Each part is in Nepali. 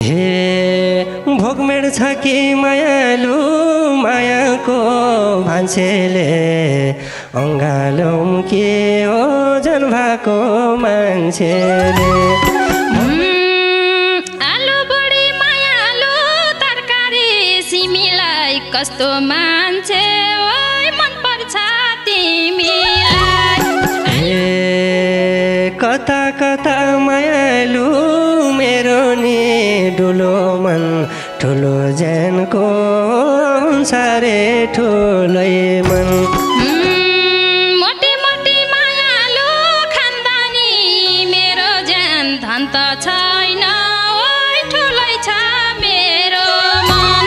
हे भोगमेड छ कि मायालु मायाको भान्सेले अङ्गालौँ के हो जन भएको मान्छेले आलु बढी मायालु तरकारी सिमीलाई कस्तो मान्छे ओइ मन पर्छ तिमीलाई कता कता मायालु मेरो नि डुलो मन ठुलो ज्यानको सारे ठुलै मन मोटी मोटी मायालु खान्दा नि मेरो ज्यान धन त छैन ओइ ठुलै छ मेरो मन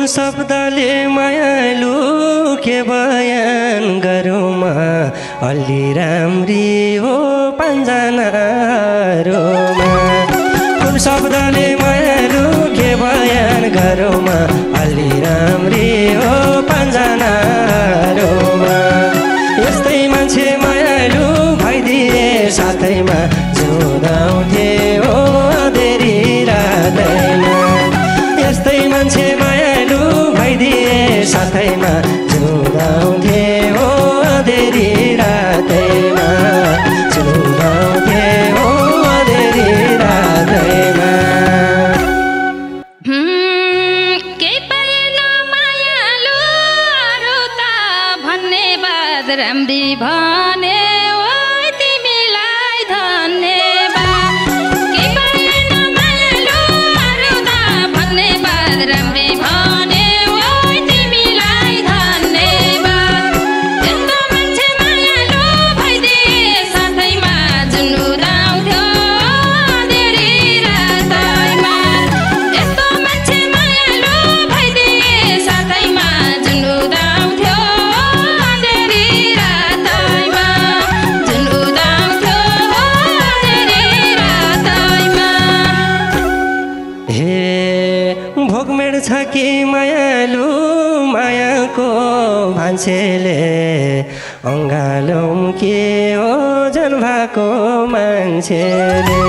शब्दले मायालु के बयान गरौँमा अलि राम्री हो पाँचजनाहरूमा कुन शब्दले मायालु के बयान गरौँमा अलि राम्री हो पाँचजनाहरूमा यस्तै मान्छे मायालु भइदिए साथैमा जुदाउँथे हो अँधेरी रातैमा यस्तै मान्छे मायालु भइदिए साथैमा जुदाउँथे हो अँधेरी रातैमा जुदाउँथे हो अँधेरी रातैमा केही पाएन मायालु अरू त भन्ने बात राम्री भने ओइ तिमीलाई धन्यवाद केही पाएन मायालु अरू त भन्ने बात राम्री भने ओइ तिमीलाई धन्यवाद यस्तो मान्छे मायालु भइदिए साथैमा जुन उदाउँथ्यो अँधेरी रातैमा यस्तो मान्छे मायालु भइदिए साथैमा जुन उदाउँथ्यो अँधेरी रातैमा जुन उदाउँथ्यो अँधेरी रातैमा हे भोगमेड छ कि मायालु मायाको भान्सेले अङ्गालौँ के हो जन भएको मान्छेले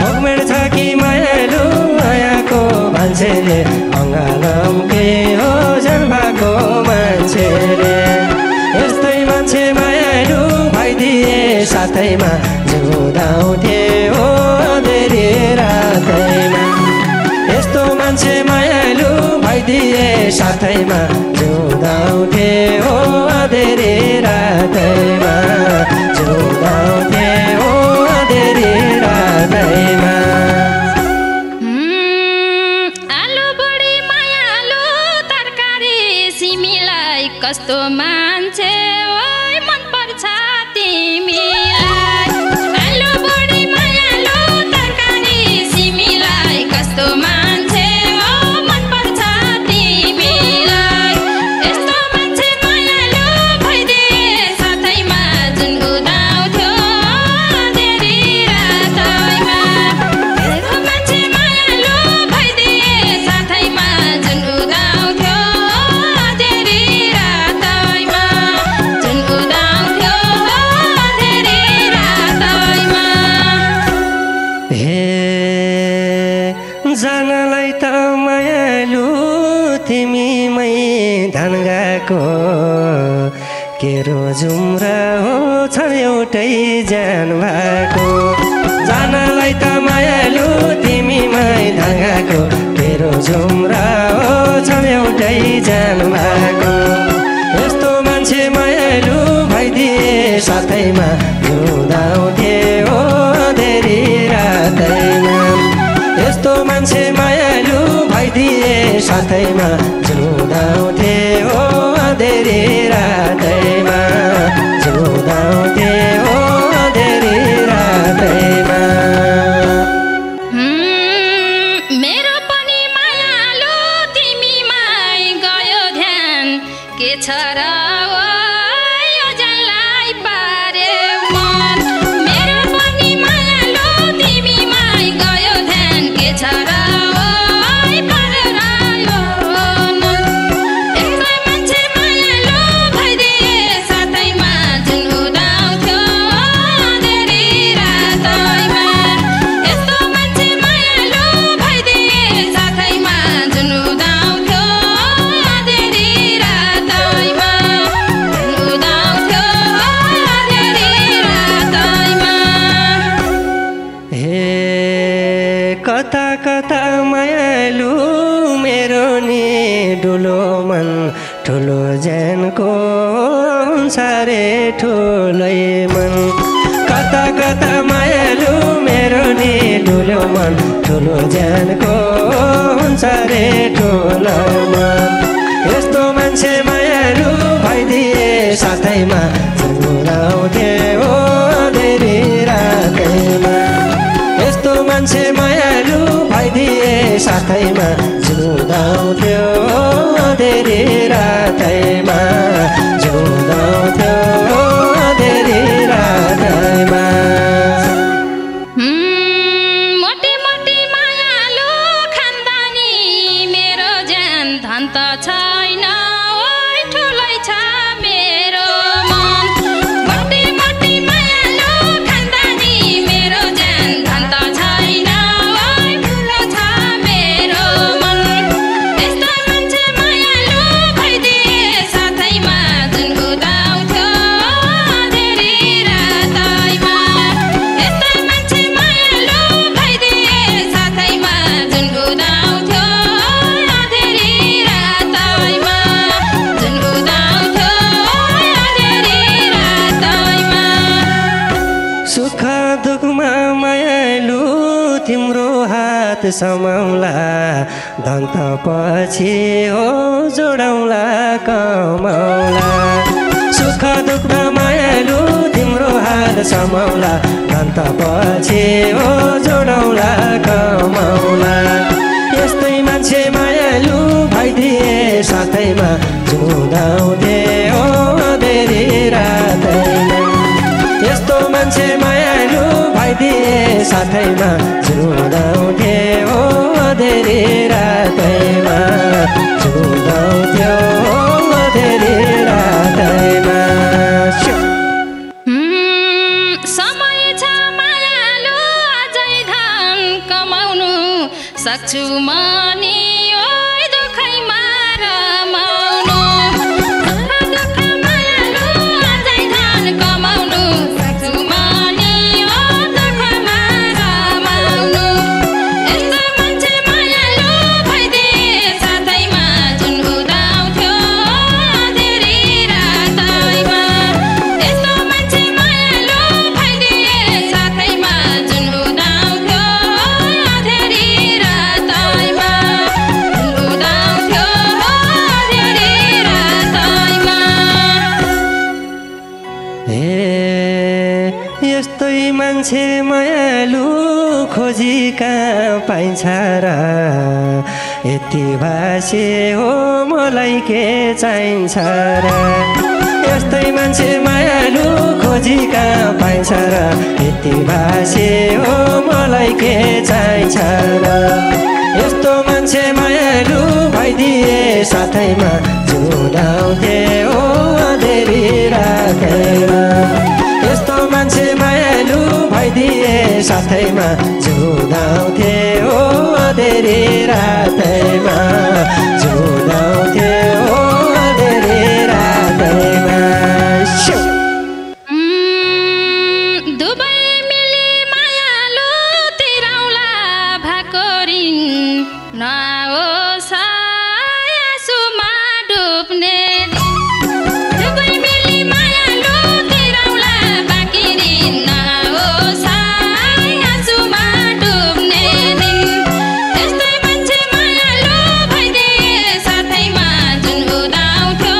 भोगमेड छ कि मायालु मायाको भान्सेले अङ्गालौँ के हो जन भएको मान्छेले यस्तै मान्छे मायालु भइदिए साथैमा जुदाउँथे हो अँधेरी रातैमा यस्तो मान्छे मायालु भइदिए साथैमा जुदाउँथे हो अँधेरी रातैमा जुदाउँथे हो अँधेरी रातैमा आलु बढी मायालु तरकारी सिमीलाई कस्तो मान्छे ओइ मन पर्छ तिमीलाई आलु बढी मायालु तरकारी सिमीलाई कस्तो मान्छे ओ मन पर्छ तिमीलाई यस्तो मान्छे मायालु भइदिए साथैमा जुन उदाउँथ्यो अँधेरी रातैमा यस्तो मान्छे मायालु भइदिए साथैमा जुन उदाउँथ्यो अँधेरी रातैमा जुन उदाउँथ्यो अँधेरी रातैमा हे जानलाई त मायालु तिमीमै धन गएको के रोजुम्रा हो छ एउटै ज्यान भएको जानलाई त मायालु तिमीमै धन गएको के रोजुम्रा हो छ एउटै ज्यान भएको यस्तो मान्छे मायालु भइदिए साथैमा जुदाउँथे हो अँधेरी रातैमा यस्तो मान्छे मायालु भइदिए साथैमा जुदाउँथे हो अँधेरी रातैमा जुदाउँथे हो अँधेरी रातैमा मेरो पनि माया छ र यो जनलाई पारे मन मेरो पनि मायालु तिमीमै गयो ध्यान के छ र पारेर यो मन यस्तै मान्छे मायालु भइदिए साथैमा जुन उदाउँथ्यो अँधेरी रातैमा यस्तो मान्छे मायालु भइदिए साथैमा जुन उदाउँथ्यो अँधेरी रातैमा जुन उदाउँथ्यो अँधेरी रातैमा हे कता कता मायालु मेरो नि डुलो मन ठुलो ज्यानको हुन्छ रे ठुलै मन कता कता मायालु मेरो नि डुलो मन ठुलो ज्यानको हुन्छ रे ठुलो मन यस्तो मान्छे मायालु भइदिए साथैमा जुनाउँथे ओ धेरै रातैमा यस्तो मान्छे मायालु भइदिए साथैमा जुदाउँथ्यो धेरै रातैमा जुदाउँथ्यो धेरै रातैमा मोटी मोटी मायालु खानदानी मेरो ज्यान धन त छैन ओइ ठुलै छ मेरो मन मोटी मोटी मायालु खानदानी मेरो ज्यान धन त छैन ओइ ठुलो छ मेरो मन यस्तो मान्छे मायालु भइदिए साथैमा जुन उदाउँथ्यो अँधेरी रातैमा यस्तो मान्छे मायालु भइदिए साथैमा जुन उदाउँथ्यो अँधेरी रातैमा जुन उदाउँथ्यो अँधेरी रातैमा सुख दुखमा मायालु तिम्रो हात समाउला दन्त पछि हो जोडाउला कमाउला सुख दुखमा मायालु तिम्रो हात समाउला दन्त पछि हो जोडाउला कमाउला यस्तै मान्छे मायालु भइदिए साथैमा जुदाउँथे ओ धेरै रातैमा यस्तो मान्छे मायालु भइदिए साथैमा जुदाउँथे ओ धेरै रातैमा जुदाउँथ्यो धेरै रातैमा समय छ मायालु अझै धन कमाउनु सक्छु म नि ओइ दुखैमा रमाउनु दुःख मायालु अझै धन कमाउनु सक्छु म नि ओ दुःखमा रमाउनु यस्तो मान्छे मायालु भइदिए साथैमा जुन उदाउँथ्यो अँधेरी रातैमा यस्तो मान्छे मायालु भइदिए साथैमा जुन उदाउँथ्यो अँधेरी रातैमा जुन उदाउँथ्यो अँधेरी रातैमा हे यस्तै मान्छे मायालु खोजी कहाँ पाइन्छ र यति भाषे हो मलाई के चाहिन्छ र यस्तै मान्छे मायालु खोजी कहाँ पाइन्छ र यति भाषे हो मलाई के चाहिन्छ र यस्तो मान्छे मायालु भइदिए साथैमा जुदाउँथे ओ धेरै रातैमा यस्तो मान्छे मायालु भइदिए साथैमा जुदाउँथे ओ धेरै रातैमा जुदाउँथे ओ धेरै रातैमा दुबै मिली मायालु तिरौला भाकोरिन नहोस् आँसुमा डुब्ने दुबै मिली मायालु तिरौला भाकिरिन नहोस् आँसुमा डुब्ने यस्तै मान्छे मायालु भइदिए साथैमा जुन उदाउँथ्यो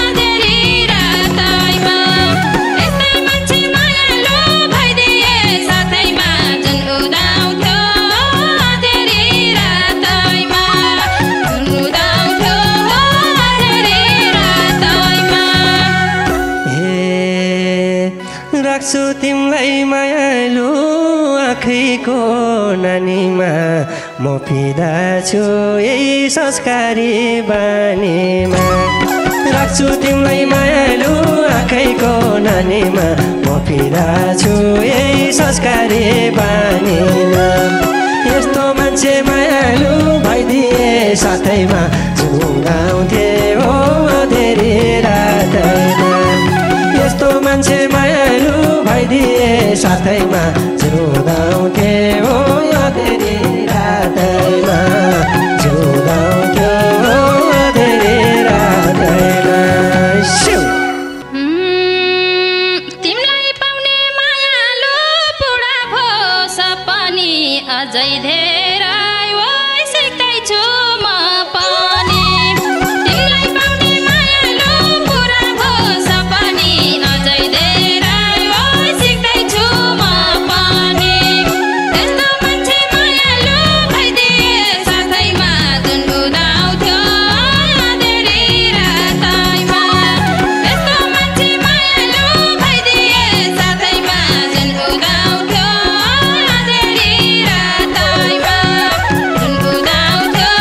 अँधेरी रातैमा यस्तै मान्छे मायालु भइदिए साथैमा जुन उदाउँथ्यो अँधेरी रातैमा तिमीलाई मायालु आँखैको नानीमा म फिदा छु यही संस्कारी बानीमा राख्छु तिमीलाई मायालु आँखैको नानीमा म फिदा छु यही संस्कारी बानीमा यस्तो मान्छे मायालु भइदिए साथैमा झुङ्गाउँथे हो धेरै रातैमा यस्तो मान्छे मायालु भइदिए साथैमा झुङ्गाउँथे हो धेरै रातैमा झुङ्गाउँथ्यो हो धेरै रातैमा तिमीलाई पाउने मायालु पुरा भो सपनी अझै धेरै ओइ सिक्दैछु म पनि तिमीलाई पाउने मायालु पुरा भो सपनी अझै धेरै ओइ सिक्दैछु म पनि यस्तो मान्छे मायालु भइदिए साथैमा जुन उदाउँथ्यो धेरै रातैमा यस्तो मान्छे मायालु भइदिए साथैमा जुन उदाउँथ्यो धेरै रातैमा जुन उदाउँथ्यो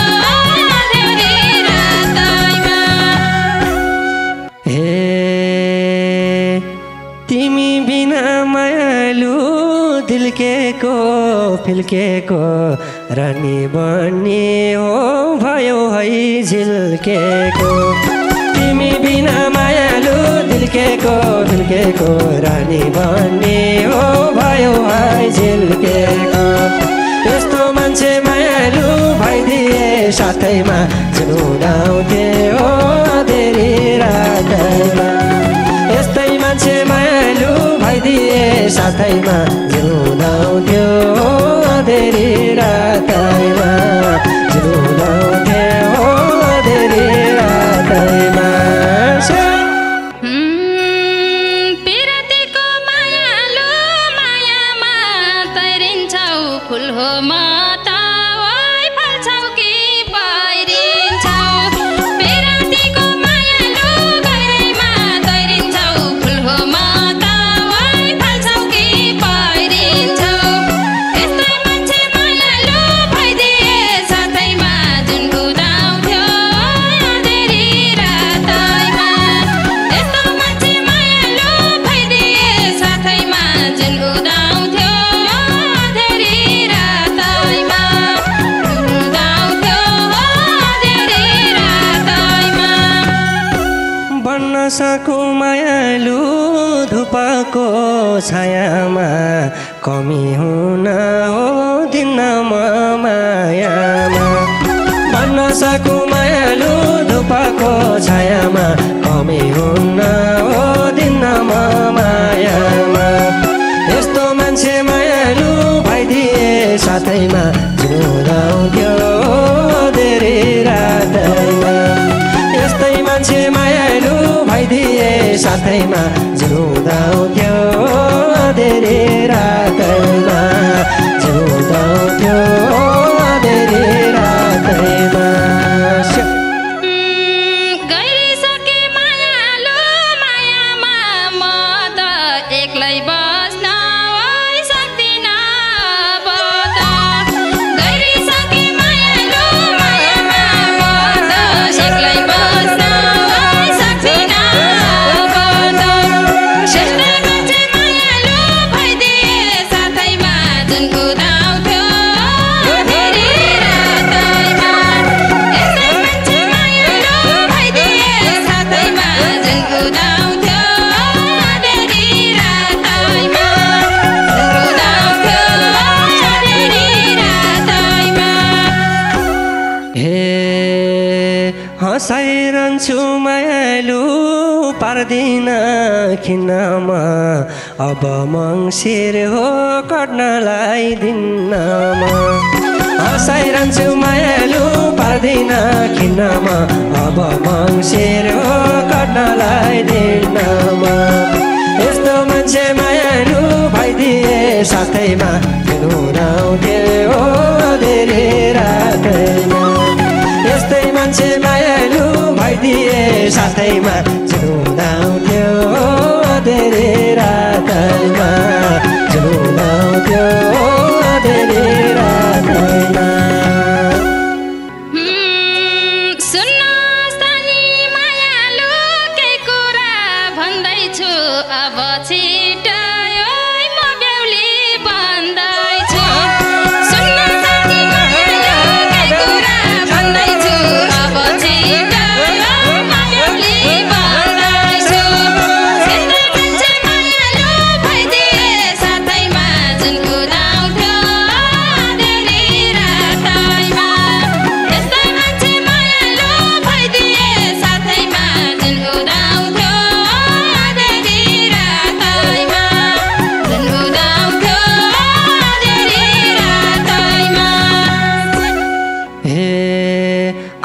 धेरै रातैमा हे तिमी बिना मायालु दिल्केको फिल्केको रानी बन्ने हो भयो है झिल्केको तिमी बिना मायालु दिल्केको फिल्केको रानी बन्ने हो भयो है झिल्केको यस्तो मान्छे मायालु भइदिए साथैमा झुडाउँथे हो धेरै रातैमा यस्तै मान्छे मायालु भइदिए साथैमा झुडाउँथ्यो हो धेरै रातैमा झुडाउँथ्यो हो धेरै रातैमा पिरतीको मायालु मायामा तैरिन्छौ फुल हो म त ओइ फल्छौ कि पहिरिन्छौ पिरतीको मायालु गहिरैमा तैरिन्छौ फुल हो म त ओइ फल्छौ कि पहिरिन्छौ यस्तै मान्छे मायालु भइदिए साथैमा जुन उदाउँथ्यो धेरै रातैमा यस्तो मान्छे मायालु भइदिए साथैमा जुन उदाउँथ्यो धेरै रातैमा उदाउँथ्यो धेरै रातैमा बन्न सकु मायालु धुपको छायामा कमी हुन हो दिन म मायामा बन्न सकु मायालु धुपको छायामा कमी हुन हो दिन म मायामा यस्तो मान्छे मायालु भइदिए साथैमा झुडाउँथ्यो धेरै रातैमा यस्तै मान्छे मायालु भइदिए साथैमा झुडाउँथ्यो धेरै रातैमा झुडाउँथ्यो धेरै रातैमा गइसके मायालु मायामा म त एक्लै बस्न ओइ सक्दिन अब त गइसके मायालु मायामा म त एक्लै बस्न ओइ सक्दिन अब त यस्तै मान्छे मायालु भइदिए साथैमा जुन उदाउँथ्यो धेरै रातैमा यस्तै मान्छे मायालु भइदिए साथैमा जुन उदाउँथ्यो धेरै रातैमा जुन उदाउँथ्यो धेरै रातैमा हे हँसाइरहन्छु मायालु पार्दिन खिन्नमा अब मङ्सिर हो कट्नलाई दिनमा हँसाइरहन्छु मायालु पार्दिन खिन्नमा अब मङ्सिर हो कट्नलाई दिनमा यस्तो मान्छे मायालु भइदिए साथैमा झुडाउँथ्यो धेरै रातैमा यस्तै मान्छे मायालु भइदिए साथैमा झुडाउँथ्यो धेरै रातैमा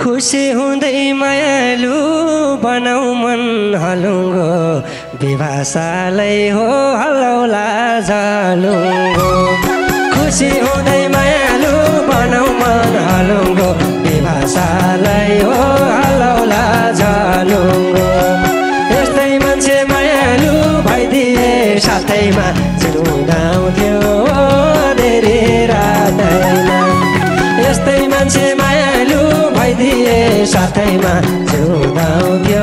खुसी हुँदै मायालु बनाऊ मन हलुङ्गो विभासालै हो हलौला झलुङ्गो खुसी हुँदै मायालु बनाऊ मन हलुङ्गो विभासालै हो हलौला झलुङ्गो यस्तै मान्छे मायालु भइदिए साथैमा चिरुँदाउँथ्यो धेरै रातैमा यस्तै मान्छे मायालु भइदिए साथैमा चिरुँदाउँथ्यो